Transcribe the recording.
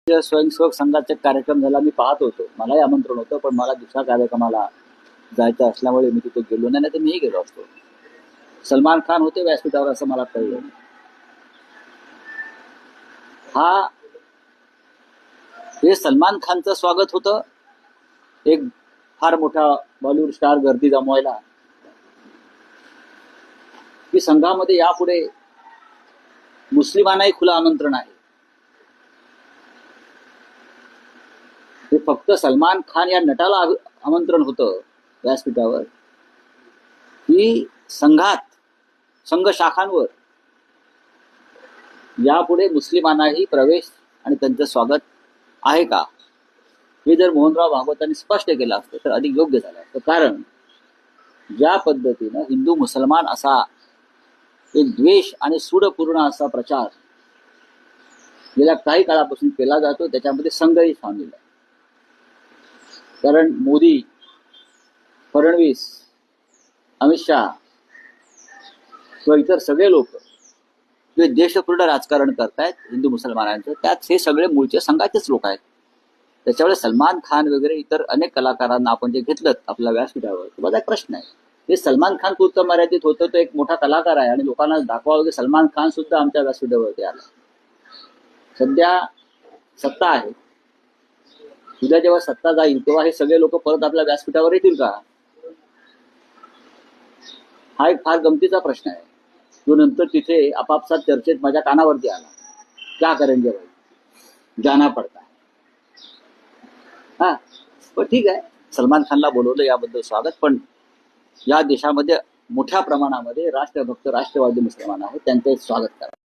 स्वयंसेवक संघाचा कार्यक्रम झाला, मी पाहत होतो. मलाही आमंत्रण होतं, पण मला दुसऱ्या कार्यक्रमाला जायचं असल्यामुळे मी तिथे गेलो नाही, तर मीही गेलो असतो. सलमान खान होते व्यासपीठावर असं मला कळलं. हे सलमान खानचं स्वागत होतं, एक फार मोठा बॉलिवूड स्टार गर्दी जमवायला, की संघामध्ये यापुढे मुस्लिमांनाही खुलं आमंत्रण आहे. हे फक्त सलमान खान या नटाला आमंत्रण होतं व्यासपीठावर, की संघ शाखांवर यापुढे मुस्लिमांनाही प्रवेश आणि त्यांचं स्वागत आहे का, हे जर मोहनराव भागवतांनी स्पष्ट केलं असतं तर अधिक योग्य झालं असतं. कारण ज्या पद्धतीनं हिंदू मुसलमान असा एक द्वेष आणि सूडपूर्ण असा प्रचार गेल्या काही काळापासून केला जातो, त्याच्यामध्ये संघही सामील आहे. कारण मोदी, फडणवीस, अमित शहा व इतर सगळे लोक जे देशपूर्ण राजकारण करतायत हिंदू मुसलमानांचं, त्यात हे सगळे मूळचे संघाचेच लोक आहेत. त्याच्यामुळे सलमान खान वगैरे इतर अनेक कलाकारांना आपण जे घेतलं आपल्या व्यासपीठावर, माझा एक प्रश्न आहे, हे सलमान खान पुरतं मर्यादित होतं, तो एक मोठा कलाकार आहे आणि लोकांना दाखवावं की सलमान खान सुद्धा आमच्या व्यासपीठावरती आला. सध्या सत्ता आहे, उद्या जेव्हा सत्ता जाईल तेव्हा हे सगळे लोक परत आपल्या व्यासपीठावर येतील का? हा एक फार गमतीचा प्रश्न आहे, जो नंतर तिथे आपापसात चर्चेत माझ्या कानावरती आला. क्या करेंगे भाई, जाना पडता. पण ठीक आहे, सलमान खानला बोलवलं याबद्दल स्वागत. पण या देशामध्ये मोठ्या प्रमाणामध्ये राष्ट्रभक्त राष्ट्रवादी मुसलमान आहेत, त्यांचे स्वागत करा.